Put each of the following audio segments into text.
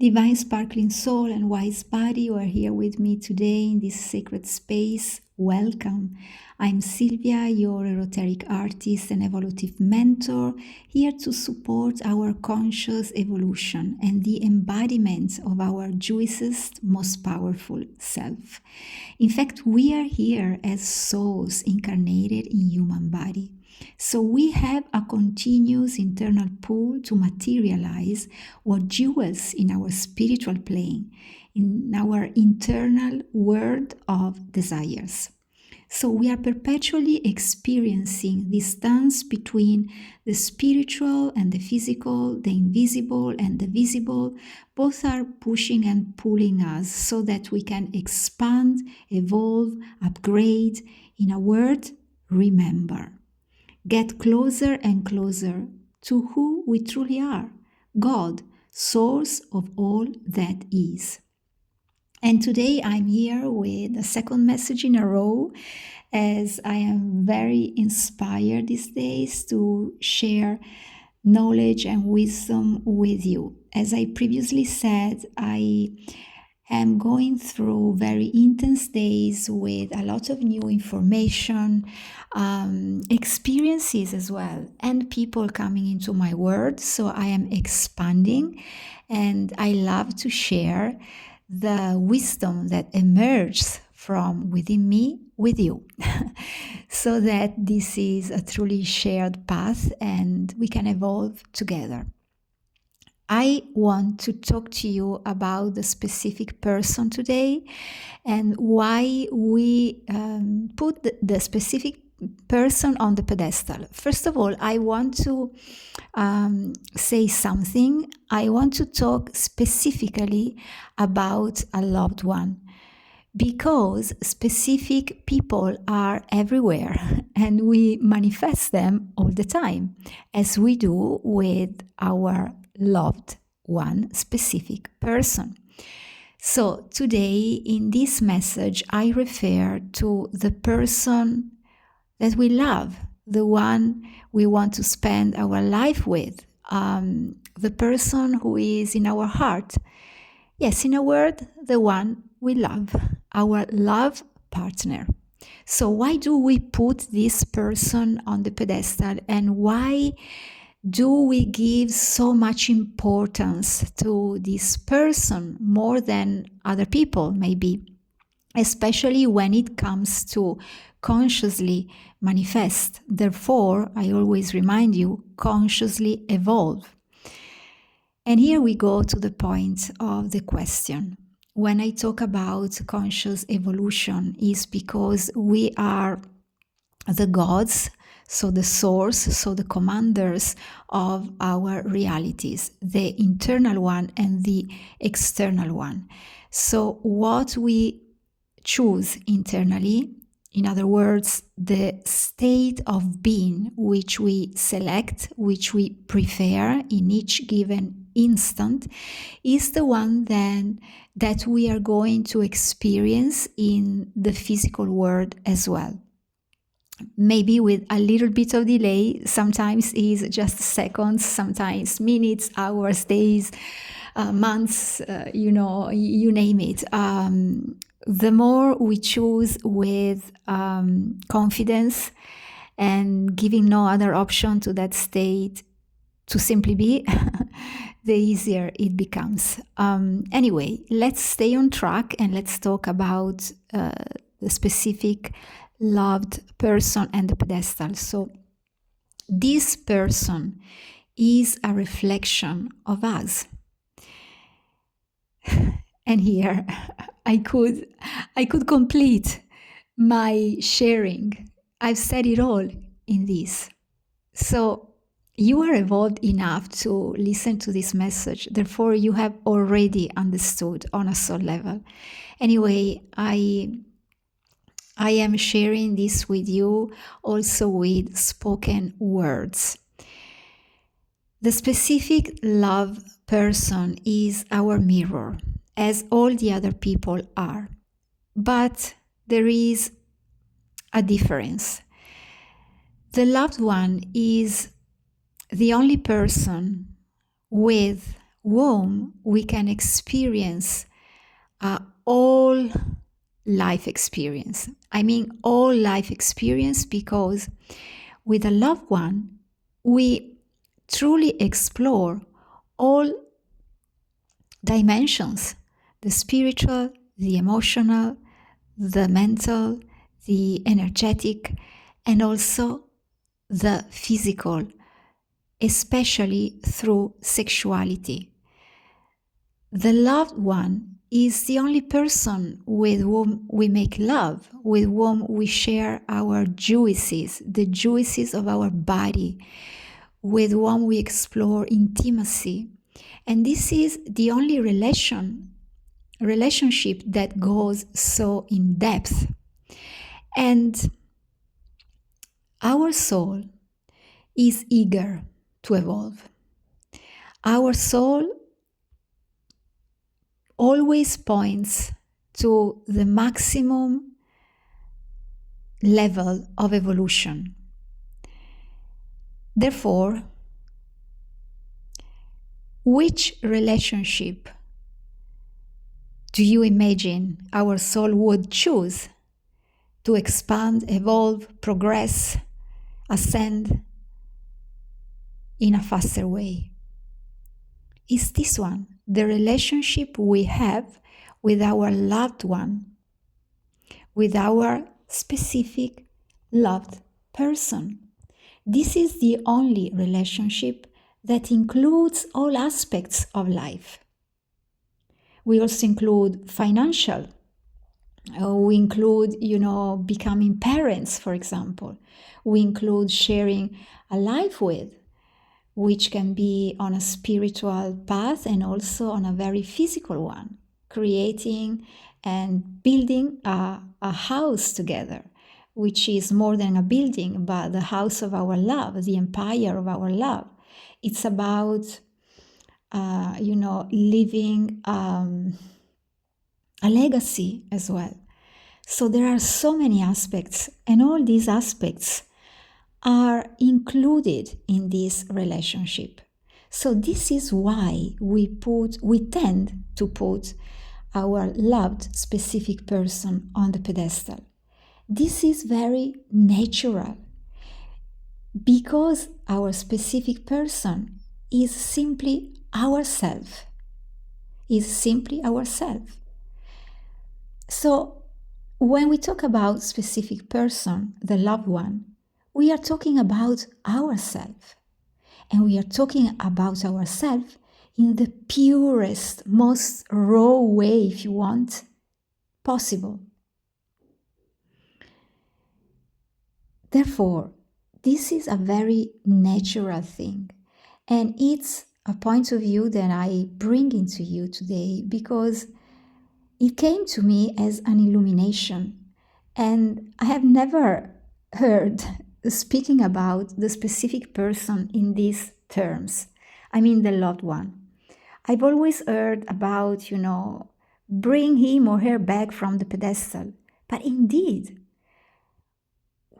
Divine Sparkling Soul and Wise Body, who are here with me today in this sacred space. Welcome. I'm Silvia, your esoteric artist and evolutive mentor, here to support our conscious evolution and the embodiment of our juiciest, most powerful self. In fact, we are here as souls incarnated in human body. So we have a continuous internal pull to materialize what jewels in our spiritual plane, in our internal world of desires. So we are perpetually experiencing this dance between the spiritual and the physical, the invisible and the visible. Both are pushing and pulling us so that we can expand, evolve, upgrade. In a word, remember. Get closer and closer to who we truly are, God, source of all that is. And today I'm here with the second message in a row, as I am very inspired these days to share knowledge and wisdom with you. As I previously said, I am going through very intense days with a lot of new information, experiences as well, and people coming into my world. So I am expanding, and I love to share the wisdom that emerges from within me with you, so that this is a truly shared path and we can evolve together. I want to talk to you about the specific person today and why we put the specific person on the pedestal. First of all, I want to say something. I want to talk specifically about a loved one, because specific people are everywhere and we manifest them all the time, as we do with our loved one specific person. So today in this message, I refer to the person that we love, the one we want to spend our life with, the person who is in our heart. Yes, in a word, the one we love, our love partner. So why do we put this person on the pedestal, and why do we give so much importance to this person more than other people, maybe, especially when it comes to consciously manifest? Therefore, I always remind you, consciously evolve. And here we go to the point of the question. When I talk about conscious evolution, is because we are the gods, so the source, so the commanders of our realities, the internal one and the external one. So what we choose internally, in other words, the state of being which we select, which we prefer in each given instant, is the one then that we are going to experience in the physical world as well. Maybe with a little bit of delay, sometimes is just seconds, sometimes minutes, hours, days, months, you name it. The more we choose with confidence and giving no other option to that state to simply be, the easier it becomes. Anyway, let's stay on track and let's talk about the specific loved person and the pedestal. So this person is a reflection of us. And here I could complete my sharing. I've said it all in this. So you are evolved enough to listen to this message. Therefore, you have already understood on a soul level. Anyway, I am sharing this with you also with spoken words. The specific love person is our mirror, as all the other people are. But there is a difference. The loved one is the only person with womb, we can experience all life experience. I mean, all life experience, because with a loved one, we truly explore all dimensions: the spiritual, the emotional, the mental, the energetic, and also the physical, especially through sexuality. The loved one is the only person with whom we make love, with whom we share our juices, the juices of our body, with whom we explore intimacy. And this is the only relationship that goes so in depth. And our soul is eager to evolve. Our soul always points to the maximum level of evolution. Therefore, which relationship do you imagine our soul would choose to expand, evolve, progress, ascend in a faster way? Is this one the relationship we have with our loved one, with our specific loved person? This is the only relationship that includes all aspects of life. We also include financial. We include, becoming parents, for example. We include sharing a life with, which can be on a spiritual path and also on a very physical one, creating and building a house together, which is more than a building, but the house of our love, the empire of our love. It's about, leaving a legacy as well. So there are so many aspects, and all these aspects are included in this relationship. So this is why we tend to put our loved specific person on the pedestal. This is very natural, because our specific person is simply ourself. So when we talk about specific person, the loved one, we are talking about ourselves. And we are talking about ourselves in the purest, most raw way, if you want, possible. Therefore, this is a very natural thing. And it's a point of view that I bring into you today because it came to me as an illumination. And I have never heard speaking about the specific person in these terms. I mean, the loved one. I've always heard about, bring him or her back from the pedestal. But indeed,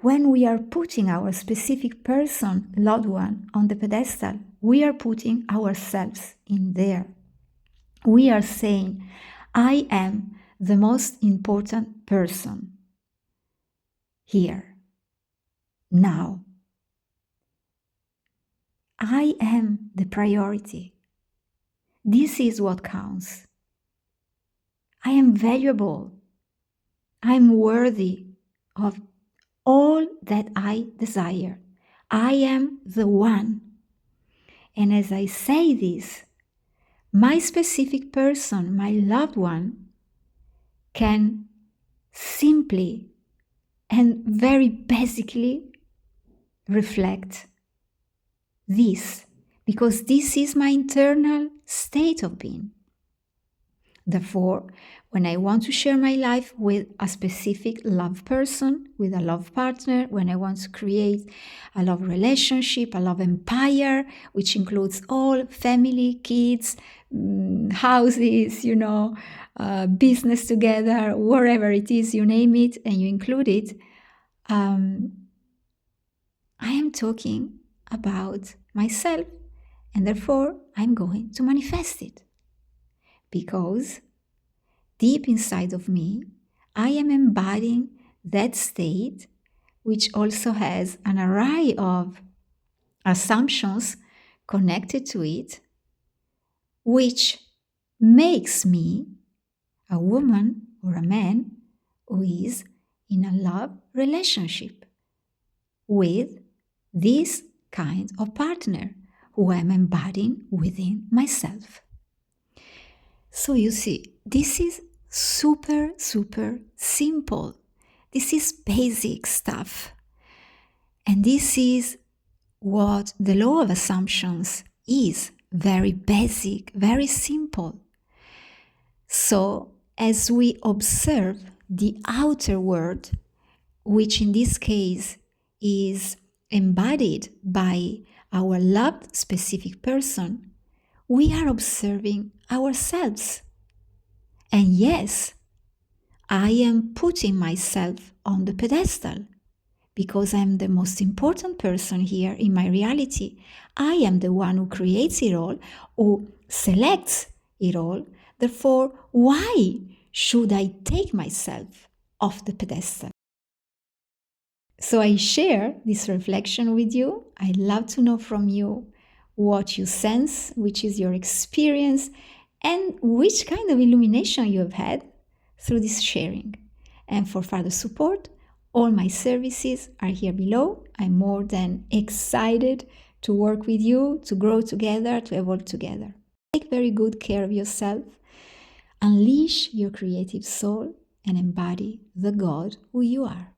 when we are putting our specific person, loved one, on the pedestal, we are putting ourselves in there. We are saying, I am the most important person here, now. I am the priority. This is what counts. I am valuable. I am worthy of all that I desire. I am the one. And as I say this, my specific person, my loved one, can simply and very basically reflect this, because this is my internal state of being. Therefore, when I want to share my life with a specific love person, with a love partner, when I want to create a love relationship, a love empire, which includes all family, kids, houses, business together, wherever it is, you name it, and you include it, I am talking about myself And therefore, I'm going to manifest it. Because deep inside of me, I am embodying that state, which also has an array of assumptions connected to it, which makes me a woman or a man who is in a love relationship with this kind of partner who I'm embodying within myself. So you see, this is super, super simple. This is basic stuff. And this is what the law of assumptions is. Very basic, very simple. So as we observe the outer world, which in this case is embodied by our loved specific person, we are observing ourselves. And yes, I am putting myself on the pedestal because I'm the most important person here in my reality. I am the one who creates it all, who selects it all. Therefore, why should I take myself off the pedestal? So I share this reflection with you. I'd love to know from you what you sense, which is your experience, and which kind of illumination you have had through this sharing. And for further support, all my services are here below. I'm more than excited to work with you, to grow together, to evolve together. Take very good care of yourself. Unleash your creative soul and embody the God who you are.